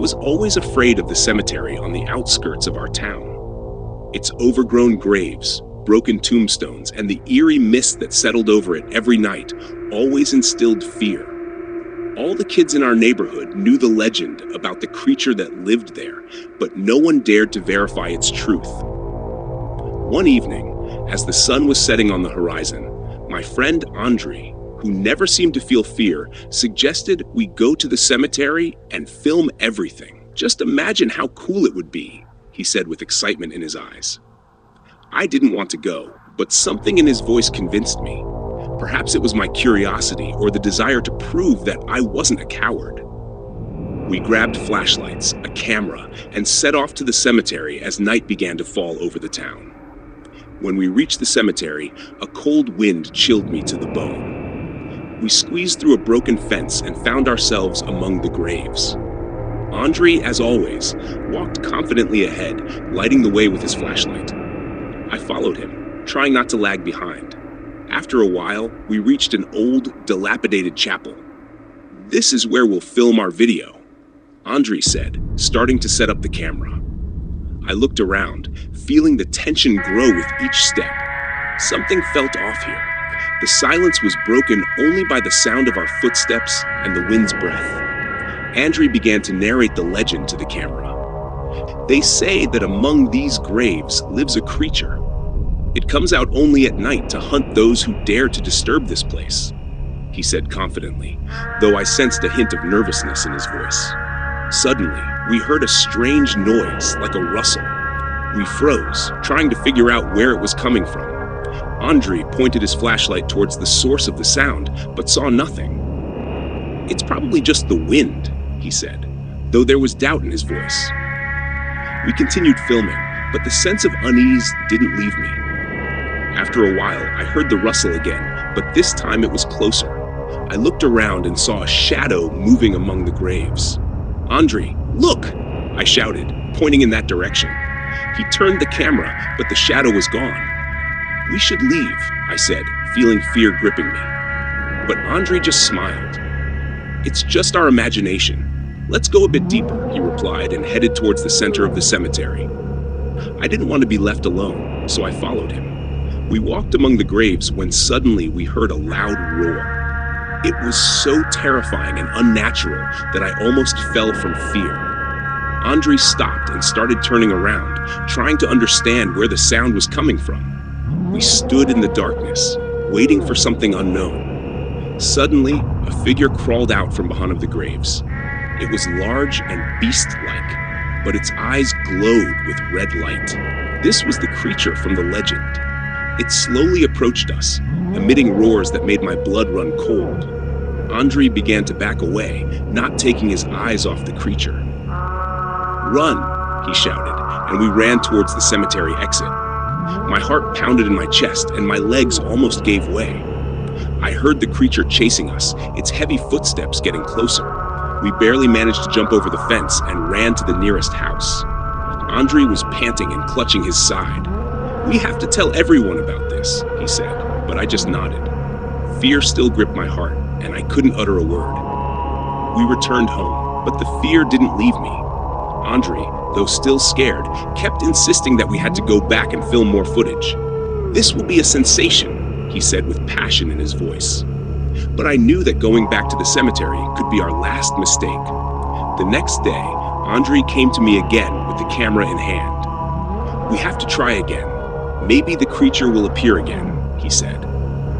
was always afraid of the cemetery on the outskirts of our town. Its overgrown graves, broken tombstones, and the eerie mist that settled over it every night always instilled fear. All the kids in our neighborhood knew the legend about the creature that lived there, but no one dared to verify its truth. One evening, as the sun was setting on the horizon, my friend Andre, who never seemed to feel fear, suggested we go to the cemetery and film everything. "Just imagine how cool it would be," he said with excitement in his eyes. I didn't want to go, but something in his voice convinced me. Perhaps it was my curiosity or the desire to prove that I wasn't a coward. We grabbed flashlights, a camera, and set off to the cemetery as night began to fall over the town. When we reached the cemetery, a cold wind chilled me to the bone. We squeezed through a broken fence and found ourselves among the graves. Andre, as always, walked confidently ahead, lighting the way with his flashlight. I followed him, trying not to lag behind. After a while, we reached an old, dilapidated chapel. "This is where we'll film our video," Andre said, starting to set up the camera. I looked around, feeling the tension grow with each step. Something felt off here. The silence was broken only by the sound of our footsteps and the wind's breath. Andre began to narrate the legend to the camera. "They say that among these graves lives a creature. It comes out only at night to hunt those who dare to disturb this place," he said confidently, though I sensed a hint of nervousness in his voice. Suddenly, we heard a strange noise, like a rustle. We froze, trying to figure out where it was coming from. Andre pointed his flashlight towards the source of the sound, but saw nothing. "It's probably just the wind," he said, though there was doubt in his voice. We continued filming, but the sense of unease didn't leave me. After a while, I heard the rustle again, but this time it was closer. I looked around and saw a shadow moving among the graves. "Andre, look!" I shouted, pointing in that direction. He turned the camera, but the shadow was gone. "We should leave," I said, feeling fear gripping me. But Andre just smiled. "It's just our imagination. Let's go a bit deeper," he replied and headed towards the center of the cemetery. I didn't want to be left alone, so I followed him. We walked among the graves when suddenly we heard a loud roar. It was so terrifying and unnatural that I almost fell from fear. Andre stopped and started turning around, trying to understand where the sound was coming from. We stood in the darkness, waiting for something unknown. Suddenly, a figure crawled out from behind the graves. It was large and beast-like, but its eyes glowed with red light. This was the creature from the legend. It slowly approached us, emitting roars that made my blood run cold. Andre began to back away, not taking his eyes off the creature. "Run!" he shouted, and we ran towards the cemetery exit. My heart pounded in my chest, and my legs almost gave way. I heard the creature chasing us, its heavy footsteps getting closer. We barely managed to jump over the fence and ran to the nearest house. Andre was panting and clutching his side. "We have to tell everyone about this," he said, but I just nodded. Fear still gripped my heart, and I couldn't utter a word. We returned home, but the fear didn't leave me. Andre, though still scared, kept insisting that we had to go back and film more footage. "This will be a sensation," he said with passion in his voice. But I knew that going back to the cemetery could be our last mistake. The next day, Andre came to me again with the camera in hand. "We have to try again. Maybe the creature will appear again," he said.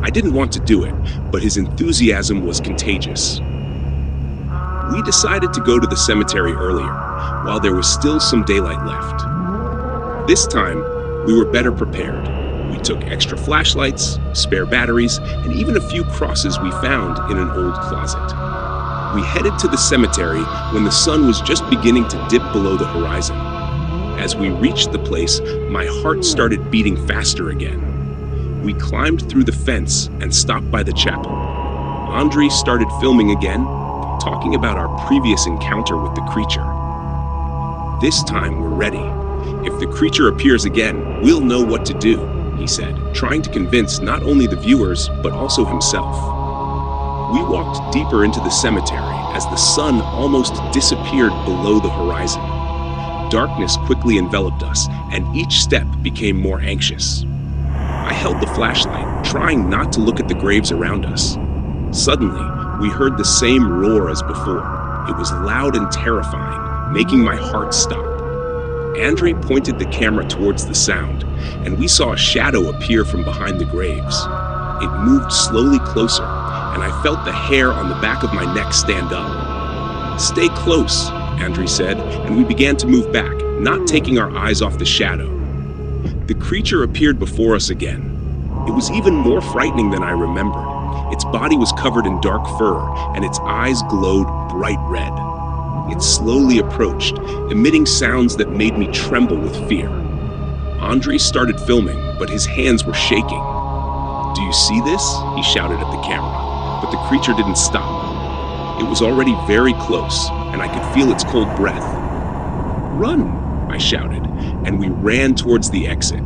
I didn't want to do it, but his enthusiasm was contagious. We decided to go to the cemetery earlier, while there was still some daylight left. This time, we were better prepared. We took extra flashlights, spare batteries, and even a few crosses we found in an old closet. We headed to the cemetery when the sun was just beginning to dip below the horizon. As we reached the place, my heart started beating faster again. We climbed through the fence and stopped by the chapel. Andre started filming again, talking about our previous encounter with the creature. "This time we're ready. If the creature appears again, we'll know what to do," he said, trying to convince not only the viewers, but also himself. We walked deeper into the cemetery, as the sun almost disappeared below the horizon. Darkness quickly enveloped us, and each step became more anxious. I held the flashlight, trying not to look at the graves around us. Suddenly, we heard the same roar as before. It was loud and terrifying, making my heart stop. Andre pointed the camera towards the sound, and we saw a shadow appear from behind the graves. It moved slowly closer, and I felt the hair on the back of my neck stand up. "Stay close," Andre said, and we began to move back, not taking our eyes off the shadow. The creature appeared before us again. It was even more frightening than I remembered. Its body was covered in dark fur, and its eyes glowed bright red. It slowly approached, emitting sounds that made me tremble with fear. Andre started filming, but his hands were shaking. "Do you see this?" he shouted at the camera, but the creature didn't stop. It was already very close, and I could feel its cold breath. "Run!" I shouted, and we ran towards the exit.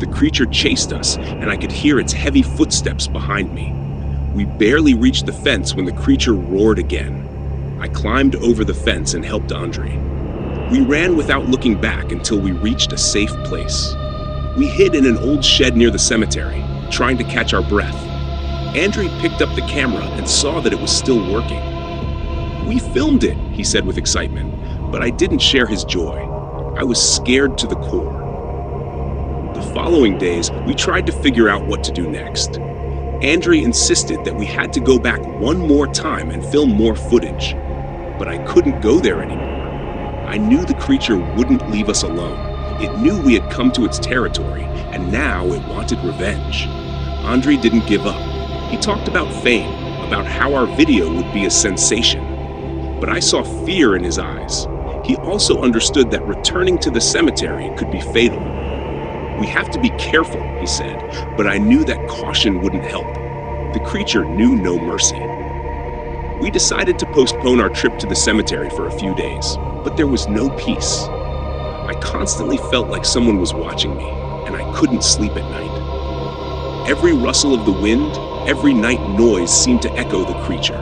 The creature chased us, and I could hear its heavy footsteps behind me. We barely reached the fence when the creature roared again. I climbed over the fence and helped Andre. We ran without looking back until we reached a safe place. We hid in an old shed near the cemetery, trying to catch our breath. Andre picked up the camera and saw that it was still working. "We filmed it," he said with excitement, but I didn't share his joy. I was scared to the core. The following days, we tried to figure out what to do next. Andre insisted that we had to go back one more time and film more footage, but I couldn't go there anymore. I knew the creature wouldn't leave us alone. It knew we had come to its territory, and now it wanted revenge. Andre didn't give up. He talked about fame, about how our video would be a sensation. But I saw fear in his eyes. He also understood that returning to the cemetery could be fatal. "We have to be careful," he said, but I knew that caution wouldn't help. The creature knew no mercy. We decided to postpone our trip to the cemetery for a few days, but there was no peace. I constantly felt like someone was watching me, and I couldn't sleep at night. Every rustle of the wind, every night noise seemed to echo the creature.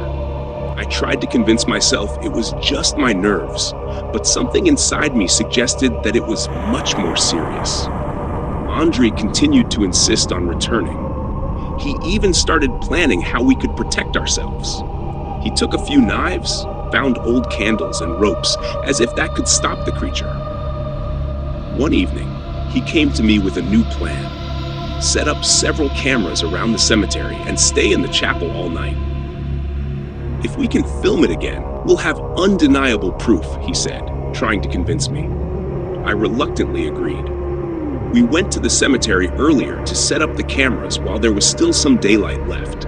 I tried to convince myself it was just my nerves, but something inside me suggested that it was much more serious. Andre continued to insist on returning. He even started planning how we could protect ourselves. He took a few knives, found old candles and ropes, as if that could stop the creature. One evening, he came to me with a new plan. Set up several cameras around the cemetery and stay in the chapel all night. "If we can film it again, we'll have undeniable proof," he said, trying to convince me. I reluctantly agreed. We went to the cemetery earlier to set up the cameras while there was still some daylight left.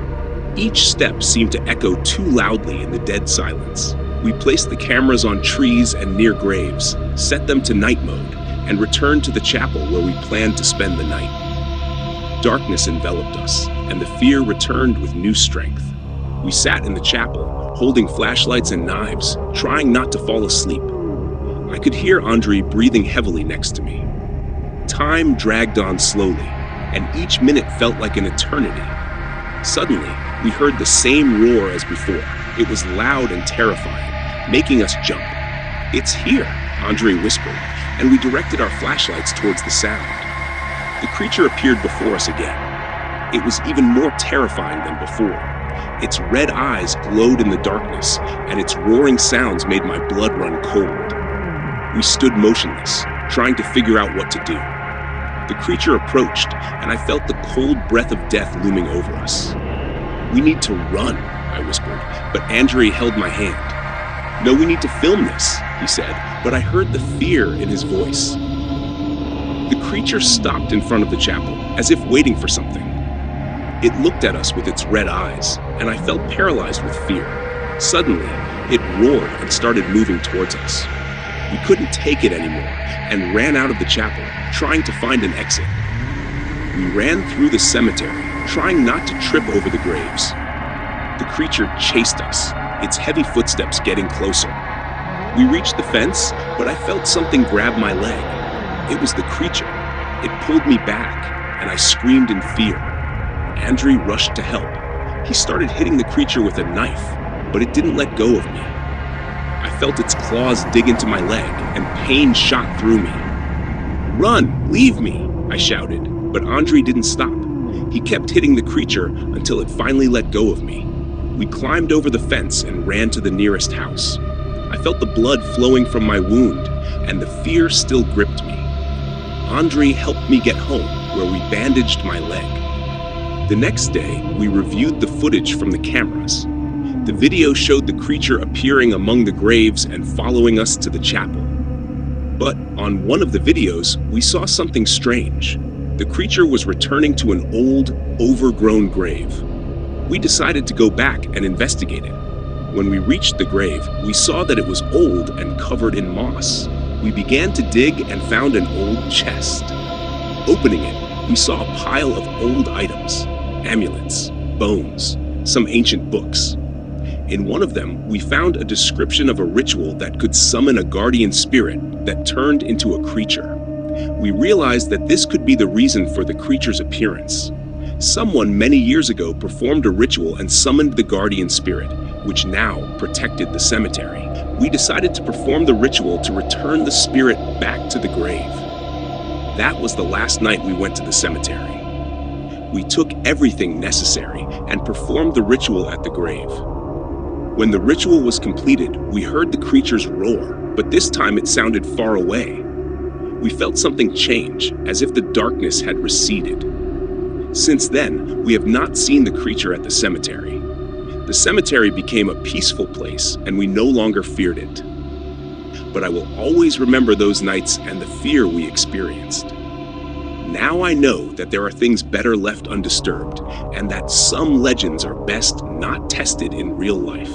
Each step seemed to echo too loudly in the dead silence. We placed the cameras on trees and near graves, set them to night mode, and returned to the chapel where we planned to spend the night. Darkness enveloped us, and the fear returned with new strength. We sat in the chapel, holding flashlights and knives, trying not to fall asleep. I could hear Andre breathing heavily next to me. Time dragged on slowly, and each minute felt like an eternity. Suddenly, we heard the same roar as before. It was loud and terrifying, making us jump. "It's here," Andre whispered, and we directed our flashlights towards the sound. The creature appeared before us again. It was even more terrifying than before. Its red eyes glowed in the darkness, and its roaring sounds made my blood run cold. We stood motionless, trying to figure out what to do. The creature approached, and I felt the cold breath of death looming over us. "We need to run," I whispered, but Andre held my hand. "No, we need to film this," he said, but I heard the fear in his voice. The creature stopped in front of the chapel, as if waiting for something. It looked at us with its red eyes, and I felt paralyzed with fear. Suddenly, it roared and started moving towards us. We couldn't take it anymore, and ran out of the chapel, trying to find an exit. We ran through the cemetery, trying not to trip over the graves. The creature chased us, its heavy footsteps getting closer. We reached the fence, but I felt something grab my leg. It was the creature. It pulled me back, and I screamed in fear. Andre rushed to help. He started hitting the creature with a knife. but it didn't let go of me. I felt its claws dig into my leg, and pain shot through me. "Run! Leave me!" I shouted, but Andre didn't stop. He kept hitting the creature until it finally let go of me. We climbed over the fence and ran to the nearest house. I felt the blood flowing from my wound, and the fear still gripped me. Andre helped me get home, where we bandaged my leg. The next day, we reviewed the footage from the cameras. The video showed the creature appearing among the graves and following us to the chapel. But on one of the videos, we saw something strange. The creature was returning to an old, overgrown grave. We decided to go back and investigate it. When we reached the grave, we saw that it was old and covered in moss. We began to dig and found an old chest. Opening it, we saw a pile of old items, amulets, bones, some ancient books. In one of them, we found a description of a ritual that could summon a guardian spirit that turned into a creature. We realized that this could be the reason for the creature's appearance. Someone many years ago performed a ritual and summoned the guardian spirit, which now protected the cemetery. We decided to perform the ritual to return the spirit back to the grave. That was the last night we went to the cemetery. We took everything necessary and performed the ritual at the grave. When the ritual was completed, we heard the creature's roar, but this time it sounded far away. We felt something change, as if the darkness had receded. Since then, we have not seen the creature at the cemetery. The cemetery became a peaceful place, and we no longer feared it. But I will always remember those nights and the fear we experienced. Now I know that there are things better left undisturbed, and that some legends are best not tested in real life.